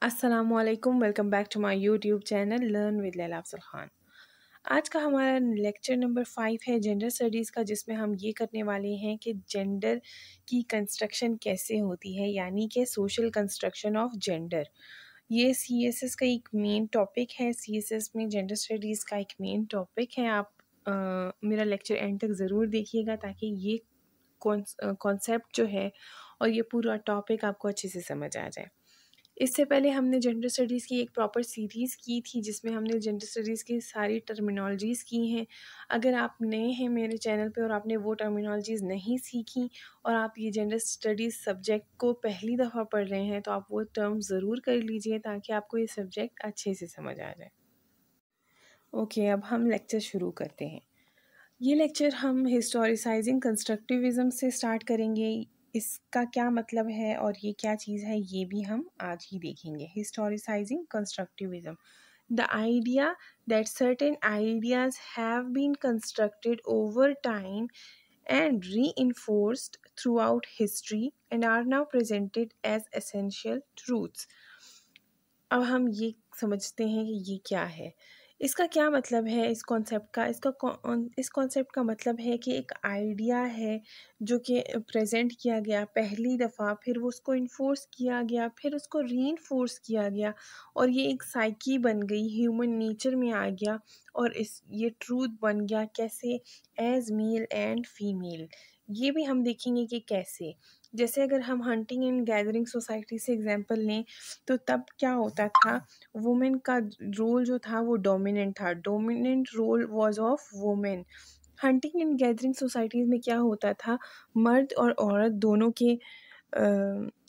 अस्सलामुअलैकुम, welcome back to my YouTube channel learn with Laila Afzal Khan. आज का हमारा लेक्चर नंबर 5 है जेंडर स्टडीज़ का, जिसमें हम ये करने वाले हैं कि जेंडर की कंस्ट्रक्शन कैसे होती है, यानी कि सोशल कंस्ट्रक्शन ऑफ जेंडर। ये सीएसएस का एक मेन टॉपिक है। सीएसएस में जेंडर स्टडीज़ का एक मेन टॉपिक है। आप मेरा लेक्चर एंड तक ज़रूर देखिएगा ताकि ये कॉन्सेप्ट जो है और ये पूरा टॉपिक आपको अच्छे से समझ आ जाए। इससे पहले हमने जेंडर स्टडीज़ की एक प्रॉपर सीरीज़ की थी, जिसमें हमने जेंडर स्टडीज़ की सारी टर्मिनोलॉजीज़ की हैं। अगर आप नए हैं मेरे चैनल पे और आपने वो टर्मिनोलॉजीज़ नहीं सीखी और आप ये जेंडर स्टडीज़ सब्जेक्ट को पहली दफ़ा पढ़ रहे हैं, तो आप वो टर्म ज़रूर कर लीजिए ताकि आपको ये सब्जेक्ट अच्छे से समझ आ जाए। ओके, अब हम लेक्चर शुरू करते हैं। ये लेक्चर हम हिस्टोरिसाइजिंग कंस्ट्रक्टिविज़म से स्टार्ट करेंगे। इसका क्या मतलब है और ये क्या चीज़ है, ये भी हम आज ही देखेंगे। Historicising constructivism, the idea that certain ideas have been constructed over time and reinforced throughout history and are now presented as essential truths। अब हम ये समझते हैं कि ये क्या है। इसका क्या मतलब है इस कॉन्सेप्ट का? इस कॉन्सेप्ट का मतलब है कि एक आइडिया है जो कि प्रेजेंट किया गया पहली दफ़ा, फिर वो उसको इन्फोर्स किया गया, फिर उसको रीइंफोर्स किया गया और ये एक साइकी बन गई, ह्यूमन नेचर में आ गया और ये ट्रूथ बन गया। कैसे? As male and female. ये भी हम देखेंगे कि कैसे। जैसे अगर हम हंटिंग एंड गैदरिंग सोसाइटी से एग्जांपल लें, तो तब क्या होता था, वुमेन का रोल जो था वो डोमिनेंट था। Dominant role was of women. Hunting and gathering societies में क्या होता था, मर्द और औरत दोनों के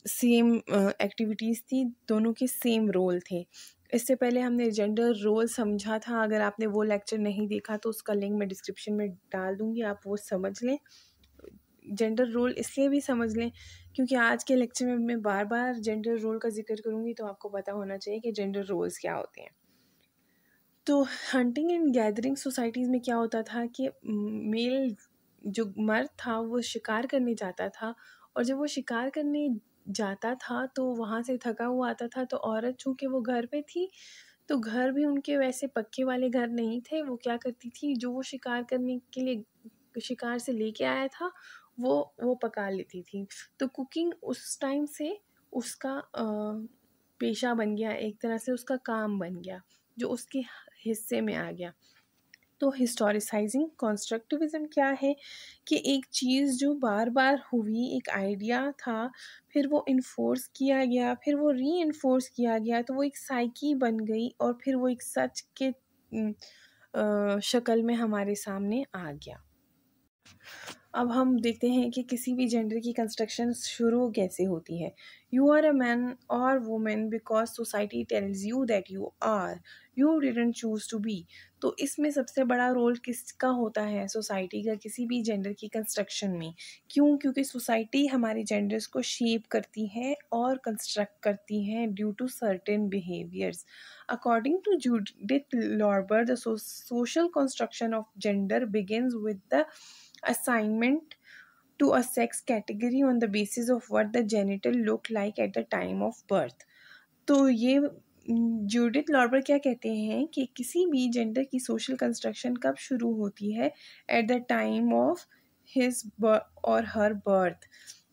सेम एक्टिविटीज़ थी, दोनों के सेम रोल थे। इससे पहले हमने जेंडर रोल समझा था। अगर आपने वो लेक्चर नहीं देखा तो उसका लिंक मैं डिस्क्रिप्शन में डाल दूँगी, आप वो समझ लें। जेंडर रोल इसलिए भी समझ लें क्योंकि आज के लेक्चर में मैं बार बार जेंडर रोल का जिक्र करूँगी, तो आपको पता होना चाहिए कि जेंडर रोल्स क्या होते हैं। तो हंटिंग एंड गैदरिंग सोसाइटीज़ में क्या होता था कि मेल जो मर्द था वो शिकार करने जाता था, और जब वो शिकार करने जाता था तो वहाँ से थका हुआ आता था, तो औरत चूँकि वो घर पे थी, तो घर भी उनके वैसे पक्के वाले घर नहीं थे। वो क्या करती थी, जो वो शिकार करने के लिए शिकार से लेके आया था वो पका लेती थी। तो कुकिंग उस टाइम से उसका पेशा बन गया, एक तरह से उसका काम बन गया, जो उसके हिस्से में आ गया। तो हिस्टोरिसाइजिंग कंस्ट्रक्टिविज़म क्या है कि एक चीज़ जो बार बार हुई, एक आइडिया था, फिर वो इन्फोर्स किया गया, फिर वो रीइंफोर्स किया गया, तो वो एक साइकी बन गई और फिर वो एक सच के शक्ल में हमारे सामने आ गया। अब हम देखते हैं कि किसी भी जेंडर की कंस्ट्रक्शन शुरू कैसे होती है। यू आर अ मैन और women because society tells you that you are, you didn't choose to be. तो इसमें सबसे बड़ा रोल किसका होता है? सोसाइटी का, किसी भी जेंडर की कंस्ट्रक्शन में। क्यों? क्योंकि सोसाइटी हमारे जेंडर्स को शेप करती है और कंस्ट्रक्ट करती है due to certain behaviours. According to Judith Lorber, the social construction of gender begins with the assignment to a sex category on the basis of what the genital look like at the time of birth। तो ये Judith लॉर्बर क्या कहते हैं कि किसी भी gender की social construction कब शुरू होती है? At the time of his और हर बर्थ।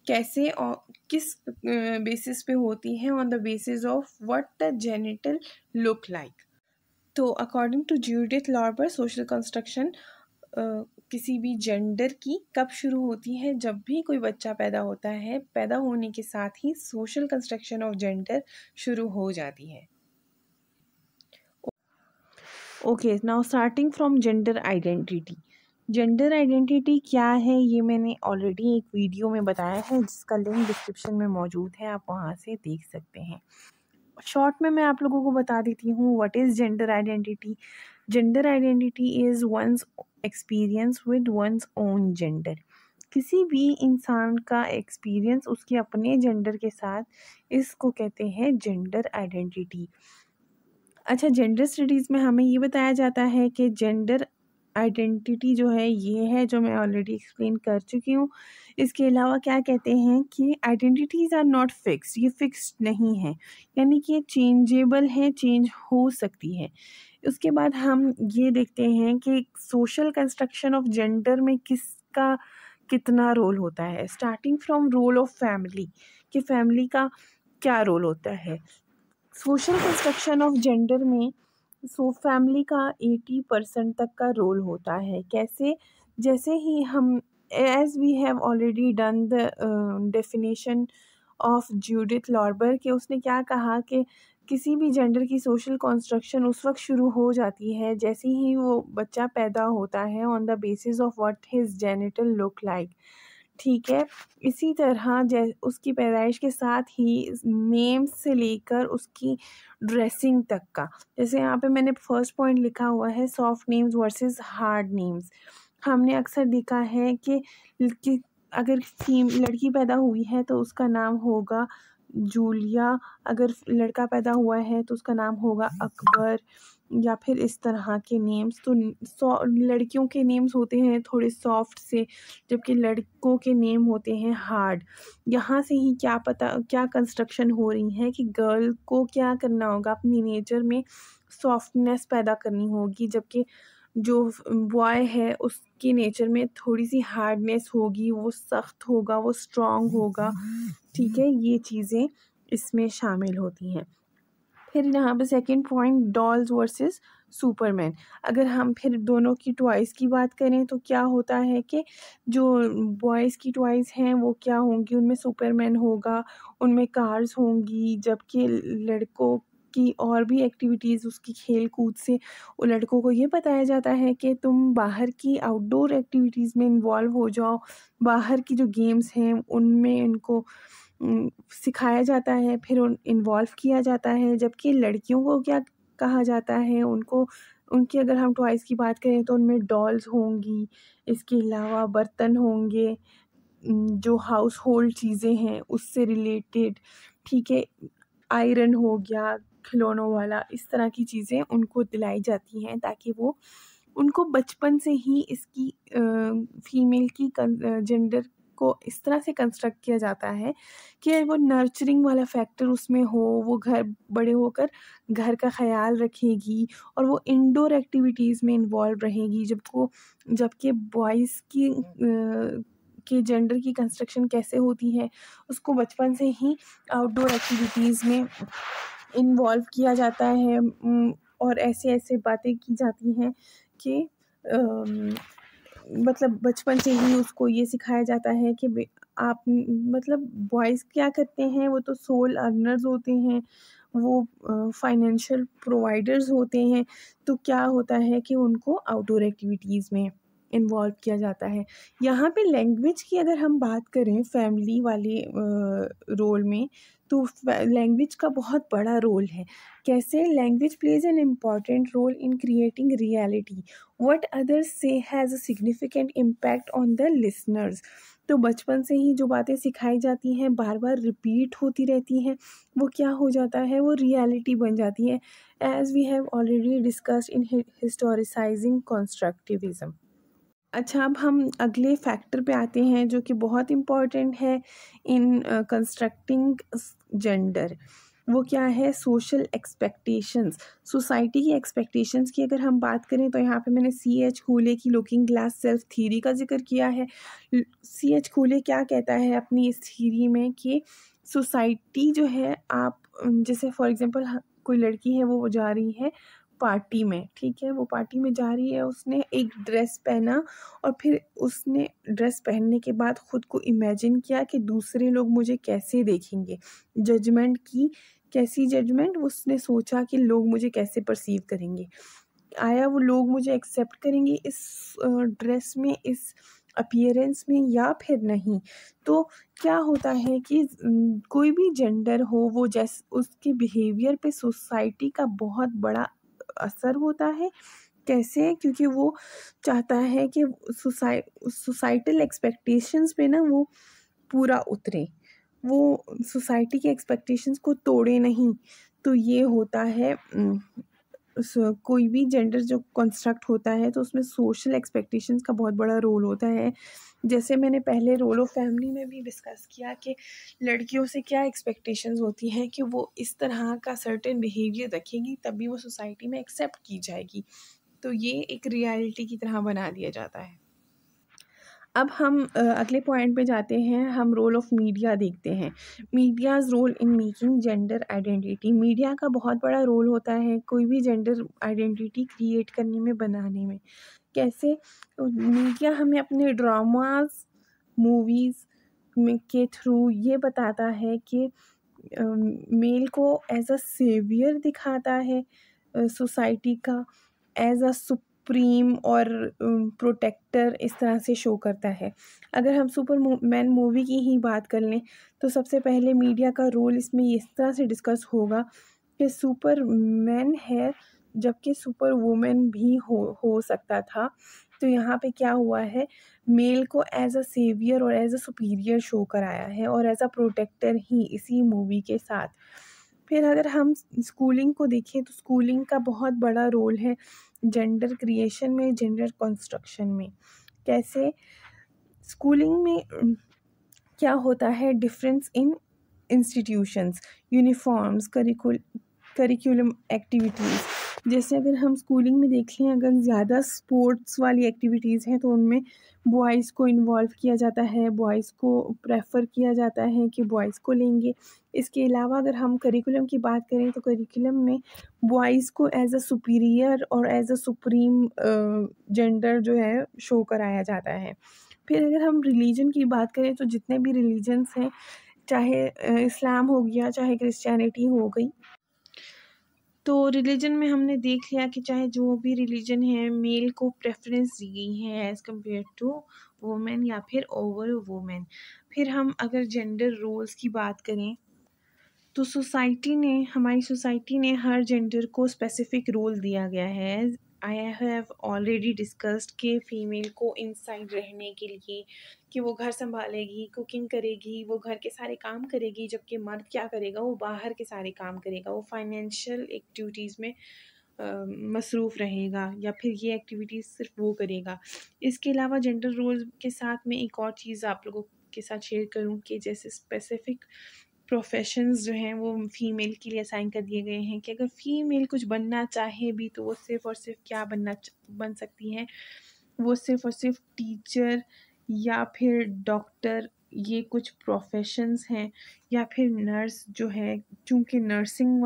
कैसे और किस बेसिस पे होती है? On the basis of what the genital look like. तो according to Judith Lorber, social construction किसी भी जेंडर की कब शुरू होती है? जब भी कोई बच्चा पैदा होता है, पैदा होने के साथ ही सोशल कंस्ट्रक्शन ऑफ जेंडर शुरू हो जाती है। Okay, now starting from gender identity. Gender identity क्या है, ये मैंने ऑलरेडी एक वीडियो में बताया है, जिसका लिंक डिस्क्रिप्शन में मौजूद है, आप वहाँ से देख सकते हैं। शॉर्ट में मैं आप लोगों को बता देती हूँ what is gender identity. Gender identity is one's experience with one's own gender. किसी भी इंसान का एक्सपीरियंस उसके अपने जेंडर के साथ, इसको कहते हैं जेंडर आइडेंटिटी। अच्छा, जेंडर स्टडीज़ में हमें ये बताया जाता है कि जेंडर आइडेंटिटी जो है ये है, जो मैं ऑलरेडी एक्सप्लेन कर चुकी हूँ। इसके अलावा क्या कहते हैं कि आइडेंटिटीज़ आर नॉट फिक्स्ड, ये फिक्स्ड नहीं है, यानी कि ये चेंजेबल है, चेंज हो सकती है। उसके बाद हम ये देखते हैं कि सोशल कंस्ट्रक्शन ऑफ जेंडर में किसका कितना रोल होता है, starting from role of family, कि फैमिली का क्या रोल होता है। सोशल कंस्ट्रक्शन ऑफ जेंडर में फैमिली का 80% तक का रोल होता है। कैसे? जैसे ही हम, as we have already done the definition of Judith Lorber, कि उसने क्या कहा कि किसी भी जेंडर की सोशल कंस्ट्रक्शन उस वक्त शुरू हो जाती है जैसे ही वो बच्चा पैदा होता है, on the basis of what his genital look like. ठीक है, इसी तरह उसकी पैदाइश के साथ ही नेम से लेकर उसकी ड्रेसिंग तक का, जैसे यहाँ पे मैंने फर्स्ट पॉइंट लिखा हुआ है soft names versus hard names. हमने अक्सर देखा है कि अगर लड़की पैदा हुई है तो उसका नाम होगा जूलिया, अगर लड़का पैदा हुआ है तो उसका नाम होगा अकबर, या फिर इस तरह के नेम्स। तो लड़कियों के नेम्स होते हैं थोड़े सॉफ्ट से, जबकि लड़कों के नेम होते हैं हार्ड। यहाँ से ही क्या पता क्या कंस्ट्रक्शन हो रही है कि गर्ल को क्या करना होगा, अपनी नेचर में सॉफ्टनेस पैदा करनी होगी, जबकि जो बॉय है उसके नेचर में थोड़ी सी हार्डनेस होगी, वो सख्त होगा, वो स्ट्रांग होगा। ठीक है, ये चीज़ें इसमें शामिल होती हैं। फिर यहाँ पे second point, dolls versus Superman. अगर हम फिर दोनों की टॉयज़ की बात करें तो क्या होता है कि जो बॉयज़ की टॉयज़ हैं वो क्या होंगी, उनमें सुपरमैन होगा, उनमें कार्स होंगी, जबकि लड़कों की और भी एक्टिविटीज़, उसकी खेल कूद से वो लड़कों को ये बताया जाता है कि तुम बाहर की आउटडोर एक्टिविटीज़ में इन्वॉल्व हो जाओ, बाहर की जो गेम्स हैं उनमें इनको सिखाया जाता है, फिर इन्वॉल्व किया जाता है। जबकि लड़कियों को क्या कहा जाता है, उनको उनकी अगर हम टॉयज़ की बात करें तो उनमें डॉल्स होंगी, इसके अलावा बर्तन होंगे, जो हाउस होल्ड चीज़ें हैं उससे रिलेटेड। ठीक है, आयरन हो गया खिलौनों वाला, इस तरह की चीज़ें उनको दिलाई जाती हैं ताकि वो उनको बचपन से ही इसकी फीमेल की जेंडर को इस तरह से कंस्ट्रक्ट किया जाता है कि वो नर्चरिंग वाला फैक्टर उसमें हो, वो घर बड़े होकर घर का ख़्याल रखेगी और वो इंडोर एक्टिविटीज़ में इन्वॉल्व रहेगी। जबकि बॉयज़ के जेंडर की कंस्ट्रक्शन कैसे होती है, उसको बचपन से ही आउटडोर एक्टिविटीज़ में इन्वॉल्व किया जाता है। और ऐसे-ऐसे बातें की जाती हैं कि मतलब बचपन से ही उसको ये सिखाया जाता है कि आप मतलब बॉयज़ क्या करते हैं, वो तो सोल अर्नर्स होते हैं, वो फाइनेंशियल प्रोवाइडर्स होते हैं। तो क्या होता है कि उनको आउटडोर एक्टिविटीज़ में इन्वॉल्व किया जाता है। यहाँ पे लैंग्वेज की अगर हम बात करें फैमिली वाले रोल में, तो लैंग्वेज का बहुत बड़ा रोल है। कैसे? Language plays an important role in creating reality, what others say has a significant impact on the listeners. तो बचपन से ही जो बातें सिखाई जाती हैं, बार बार रिपीट होती रहती हैं, वो क्या हो जाता है, वो रियलिटी बन जाती है, as we have already discussed in historicising constructivism. अच्छा, अब हम अगले फैक्टर पे आते हैं जो कि बहुत इम्पॉर्टेंट है इन कंस्ट्रक्टिंग जेंडर। वो क्या है? Social expectations. सोसाइटी की एक्सपेक्टेशंस की अगर हम बात करें तो यहाँ पे मैंने C.H. खूले की लुकिंग ग्लास सेल्फ थ्योरी का जिक्र किया है। C.H. खूले क्या कहता है अपनी इस थ्योरी में कि सोसाइटी जो है, आप जैसे फॉर एग्जांपल कोई लड़की है, वो जा रही है पार्टी में, ठीक है, वो पार्टी में जा रही है, उसने एक ड्रेस पहना और फिर उसने ड्रेस पहनने के बाद खुद को इमेजिन किया कि दूसरे लोग मुझे कैसे देखेंगे, जजमेंट की। कैसी जजमेंट? उसने सोचा कि लोग मुझे कैसे परसीव करेंगे, आया वो लोग मुझे एक्सेप्ट करेंगे इस ड्रेस में, इस अपीयरेंस में, या फिर नहीं। तो क्या होता है कि कोई भी जेंडर हो, वो उसके बिहेवियर पे सोसाइटी का बहुत बड़ा असर होता है। कैसे? क्योंकि वो चाहता है कि सोसाइटल एक्सपेक्टेशंस पे ना वो पूरा उतरे, वो सोसाइटी के एक्सपेक्टेशंस को तोड़े नहीं। तो ये होता है कोई भी जेंडर जो कंस्ट्रक्ट होता है तो उसमें सोशल एक्सपेक्टेशंस का बहुत बड़ा रोल होता है। जैसे मैंने पहले रोल ऑफ फैमिली में भी डिस्कस किया कि लड़कियों से क्या एक्सपेक्टेशंस होती हैं कि वो इस तरह का सर्टेन बिहेवियर रखेगी तभी वो सोसाइटी में एक्सेप्ट की जाएगी। तो ये एक रियलिटी की तरह बना दिया जाता है। अब हम अगले पॉइंट पे जाते हैं, हम रोल ऑफ मीडिया देखते हैं। Media's role in making gender identity. Media का बहुत बड़ा रोल होता है कोई भी जेंडर आइडेंटिटी क्रिएट करने में, बनाने में। कैसे? मीडिया हमें अपने ड्रामास, मूवीज़ में के थ्रू ये बताता है कि मेल को एज अ सेवियर दिखाता है सोसाइटी का, एज अ सुप्रीम और प्रोटेक्टर इस तरह से शो करता है। अगर हम सुपरमैन मूवी की ही बात कर लें तो सबसे पहले मीडिया का रोल इसमें इस तरह से डिस्कस होगा कि सुपरमैन है जबकि सुपर वुमेन भी हो सकता था। तो यहाँ पे क्या हुआ है, मेल को एज अ सेवियर और एज अ सुपीरियर शो कराया है और एज अ प्रोटेक्टर ही इसी मूवी के साथ। फिर अगर हम स्कूलिंग को देखें तो स्कूलिंग का बहुत बड़ा रोल है जेंडर क्रिएशन में, जेंडर कंस्ट्रक्शन में। कैसे? स्कूलिंग में क्या होता है, difference in institutions, uniforms, curriculum activities. जैसे अगर हम स्कूलिंग में देख लें, अगर ज़्यादा स्पोर्ट्स वाली एक्टिविटीज़ हैं तो उनमें बॉयज़ को इन्वॉल्व किया जाता है, बॉयज़ को प्रेफर किया जाता है कि बॉयज़ को लेंगे। इसके अलावा अगर हम करिकुलम की बात करें तो करिकुलम में बॉयज़ को एज अ सुपीरियर और एज अ सुप्रीम जेंडर जो है शो कराया जाता है। फिर अगर हम रिलीजन की बात करें तो जितने भी रिलीजन्स हैं, चाहे इस्लाम हो गया, चाहे क्रिश्चियनिटी हो गई, तो रिलीजन में हमने देख लिया कि चाहे जो भी रिलीजन है, मेल को प्रेफरेंस दी गई है एज़ कम्पेयर टू वुमेन या फिर ओवर वुमेन। फिर हम अगर जेंडर रोल्स की बात करें तो हमारी सोसाइटी ने हर जेंडर को स्पेसिफिक रोल दिया गया है। आई हैव ऑलरेडी डिस्कस्ड कि फ़ीमेल को इनसाइड रहने के लिए कि वो घर संभालेगी, कुकिंग करेगी, वो घर के सारे काम करेगी, जबकि मर्द क्या करेगा, वो बाहर के सारे काम करेगा, वो फाइनेंशियल एक्टिविटीज़ में मसरूफ़ रहेगा या फिर ये एक्टिविटीज़ सिर्फ वो करेगा। इसके अलावा जेंडर रोल्स के साथ में एक और चीज़ आप लोगों के साथ शेयर करूँ कि जैसे स्पेसिफिक प्रोफेशंस जो हैं वो फीमेल के लिए असाइन कर दिए गए हैं कि अगर फीमेल कुछ बनना चाहे भी तो वो सिर्फ़ और सिर्फ क्या बन सकती हैं, वो सिर्फ़ और सिर्फ टीचर या फिर डॉक्टर, ये कुछ प्रोफेशंस हैं, या फिर नर्स जो है, चूँकि नर्सिंग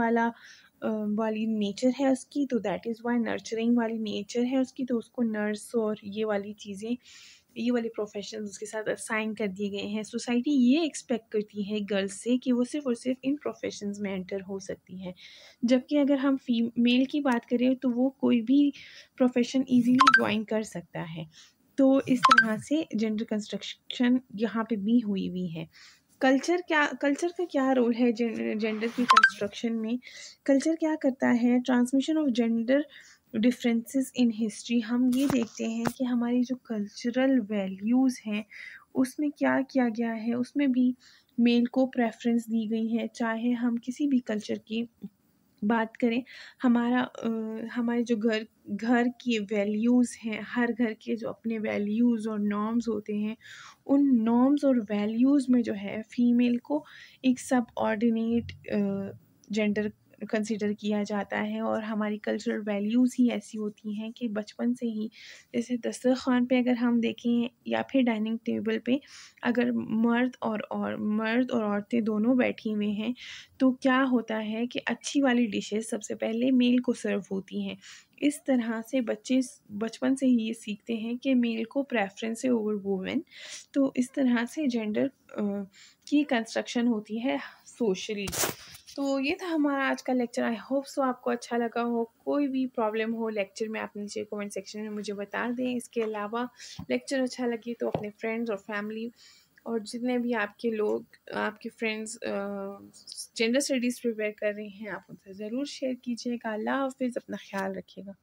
वाली नेचर है उसकी, तो दैट इज़ वाई नर्चरिंग वाली नेचर है उसकी, तो उसको नर्स और ये वाली चीज़ें, ये वाले प्रोफेशंस उसके साथ असाइन कर दिए गए हैं। सोसाइटी ये एक्सपेक्ट करती है गर्ल्स से कि वो सिर्फ़ और सिर्फ इन प्रोफेशंस में एंटर हो सकती हैं। जबकि अगर हम फीमेल की बात करें तो वो कोई भी प्रोफेशन ईज़िली जॉइन कर सकता है। तो इस तरह से जेंडर कंस्ट्रक्शन यहाँ पे भी हुई है। कल्चर का क्या रोल है जेंडर की कंस्ट्रक्शन में? कल्चर क्या करता है? Transmission of gender differences in history. हम ये देखते हैं कि हमारी जो कल्चरल वैल्यूज़ हैं उसमें क्या किया गया है, उसमें भी मेल को प्रेफरेंस दी गई है। चाहे हम किसी भी कल्चर की बात करें, हमारे जो घर घर की वैल्यूज़ हैं, हर घर के जो अपने वैल्यूज़ और नॉर्म्स होते हैं, उन नॉर्म्स और वैल्यूज़ में जो है फ़ीमेल को एक सबऑर्डिनेट जेंडर कंसिडर किया जाता है। और हमारी कल्चरल वैल्यूज़ ही ऐसी होती हैं कि बचपन से ही, जैसे दस्तरख़्वान पे अगर हम देखें या फिर डाइनिंग टेबल पे अगर मर्द और औरतें दोनों बैठी हुए हैं, तो क्या होता है कि अच्छी वाली डिशेज़ सबसे पहले मेल को सर्व होती हैं। इस तरह से बच्चे बचपन से ही ये सीखते हैं कि मेल को प्रेफ़रेंस है ओवर वुमेन। तो इस तरह से जेंडर की कंस्ट्रक्शन होती है सोशली। तो ये था हमारा आज का लेक्चर। आई होप सो आपको अच्छा लगा हो। कोई भी प्रॉब्लम हो लेक्चर में, आप नीचे कमेंट सेक्शन में मुझे बता दें। इसके अलावा लेक्चर अच्छा लगे तो अपने फ्रेंड्स और फैमिली और जितने भी आपके लोग, आपके फ्रेंड्स जेंडर स्टडीज़ प्रिपेयर कर रहे हैं, आप उनसे ज़रूर शेयर कीजिएगा। अल्लाह हाफ़िज़, अपना ख़्याल रखिएगा।